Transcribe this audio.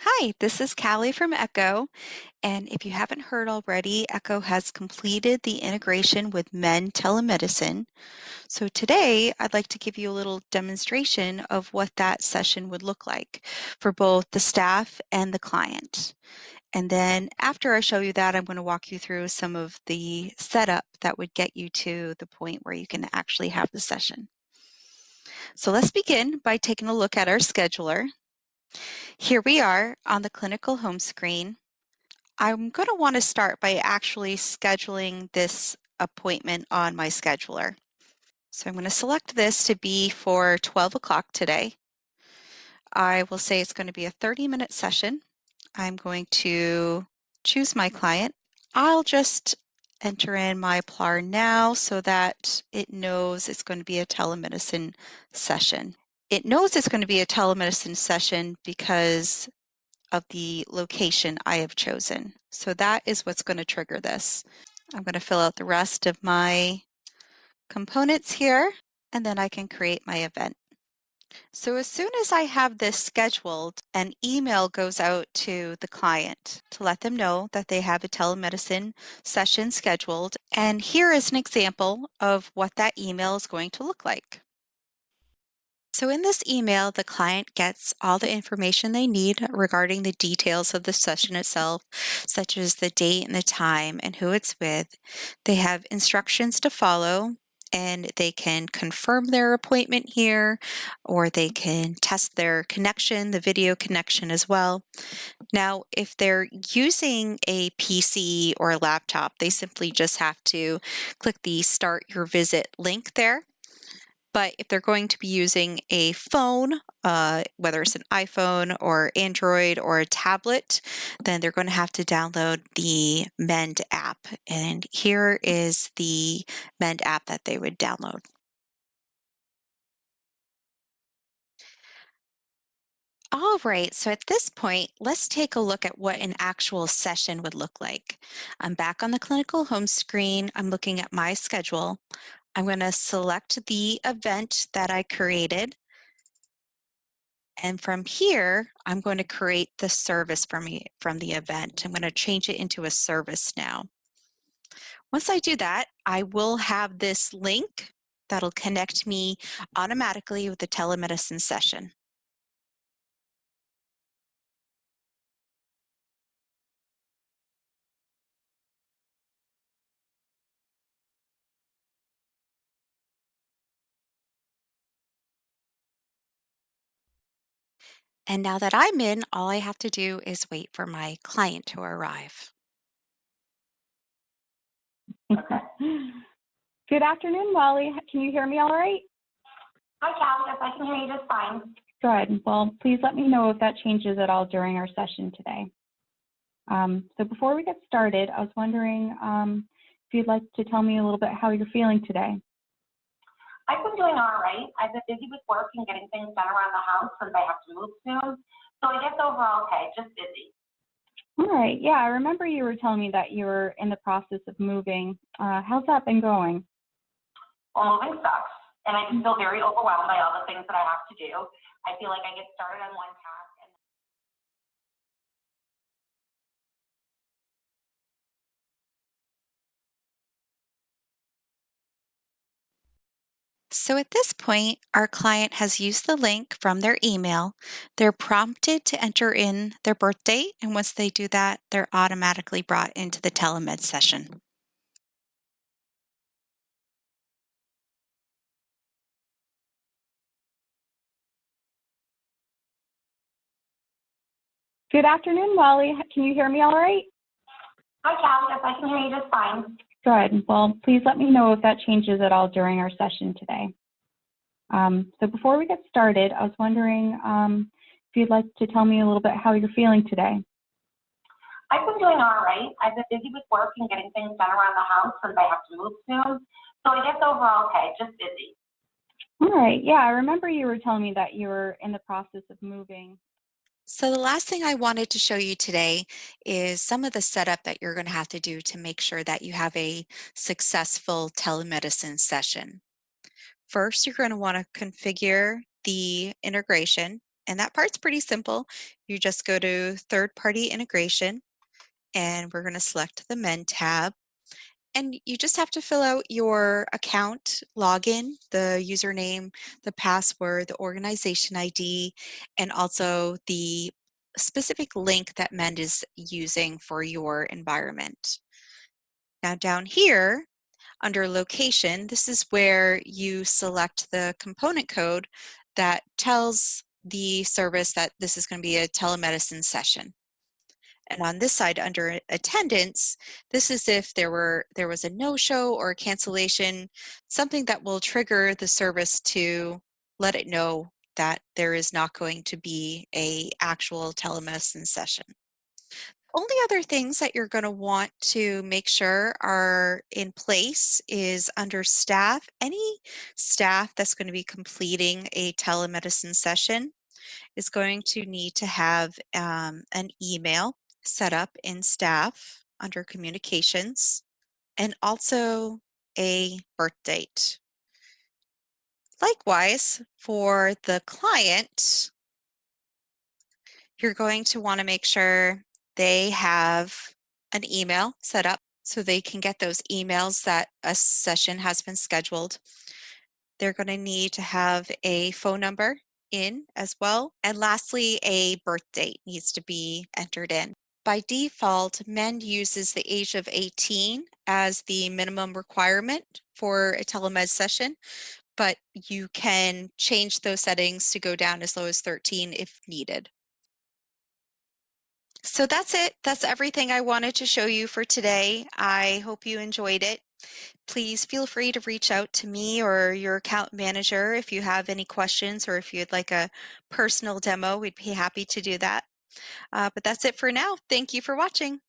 Hi, this is Callie from Echo, and if you haven't heard already, Echo has completed the integration with Men Telemedicine. So today, I'd like to give you a little demonstration of what that session would look like for both the staff and the client. And then after I show you that, I'm going to walk you through some of the setup that would get you to the point where you can actually have the session. So let's begin by taking a look at our scheduler. Here we are on the clinical home screen. I'm going to want to start by actually scheduling this appointment on my scheduler. So I'm going to select this to be for 12 o'clock today. I will say it's going to be a 30-minute session. I'm going to choose my client. I'll just enter in my PLAR now so that it knows it's going to be a telemedicine session. It knows it's going to be a telemedicine session because of the location I have chosen. So that is what's going to trigger this. I'm going to fill out the rest of my components here, and then I can create my event. So as soon as I have this scheduled, an email goes out to the client to let them know that they have a telemedicine session scheduled. And here is an example of what that email is going to look like. So in this email, the client gets all the information they need regarding the details of the session itself, such as the date and the time and who it's with. They have instructions to follow, and they can confirm their appointment here, or they can test their connection, the video connection as well. Now, if they're using a PC or a laptop, they simply just have to click the Start Your Visit link there. But if they're going to be using a phone, whether it's an iPhone or Android or a tablet, then they're going to have to download the Mend app. And here is the Mend app that they would download. All right, so at this point, let's take a look at what an actual session would look like. I'm back on the clinical home screen. I'm looking at my schedule. I'm going to select the event that I created. And from here, I'm going to create the service from the event. I'm going to change it into a service now. Once I do that, I will have this link that'll connect me automatically with the telemedicine session. And now that I'm in, all I have to do is wait for my client to arrive. Good afternoon, Molly. Can you hear me all right? Hi, Cal. Yes, I can hear you just fine. Good. Well, please let me know if that changes at all during our session today. So before we get started, I was wondering if you'd like to tell me a little bit how you're feeling today. I've been doing all right. I've been busy with work and getting things done around the house since I have to move soon. So I guess overall, okay, just busy. All right. Yeah, I remember you were telling me that you were in the process of moving. How's that been going? Well, moving sucks, and I just feel very overwhelmed by all the things that I have to do. I feel like I get started on one task and So at this point, our client has used the link from their email. They're prompted to enter in their birth date, and once they do that, they're automatically brought into the telemed session. Good afternoon, Molly. Can you hear me all right? Hi, Cal. Yes, I can hear you just fine. Good. Well, please let me know if that changes at all during our session today. So before we get started, I was wondering if you'd like to tell me a little bit how you're feeling today. I've been doing all right. I've been busy with work and getting things done around the house since I have to move soon. So I guess overall, okay, just busy. All right. Yeah, I remember you were telling me that you were in the process of moving. So the last thing I wanted to show you today is some of the setup that you're going to have to do to make sure that you have a successful telemedicine session. First, you're going to want to configure the integration. And that part's pretty simple. You just go to third-party integration, and we're going to select the Men tab. And you just have to fill out your account login, the username, the password, the organization ID, and also the specific link that Mend is using for your environment. Now down here, under location, this is where you select the component code that tells the service that this is going to be a telemedicine session. And on this side, under attendance, this is if there was a no-show or a cancellation, something that will trigger the service to let it know that there is not going to be an actual telemedicine session. Only other things that you're going to want to make sure are in place is under staff. Any staff that's going to be completing a telemedicine session is going to need to have an email set up in staff under communications, and also a birth date. Likewise, for the client, you're going to want to make sure they have an email set up so they can get those emails that a session has been scheduled. They're going to need to have a phone number in as well. And lastly, a birth date needs to be entered in. By default, Mend uses the age of 18 as the minimum requirement for a telemed session, but you can change those settings to go down as low as 13 if needed. So that's it. That's everything I wanted to show you for today. I hope you enjoyed it. Please feel free to reach out to me or your account manager if you have any questions, or if you'd like a personal demo, we'd be happy to do that. But that's it for now. Thank you for watching.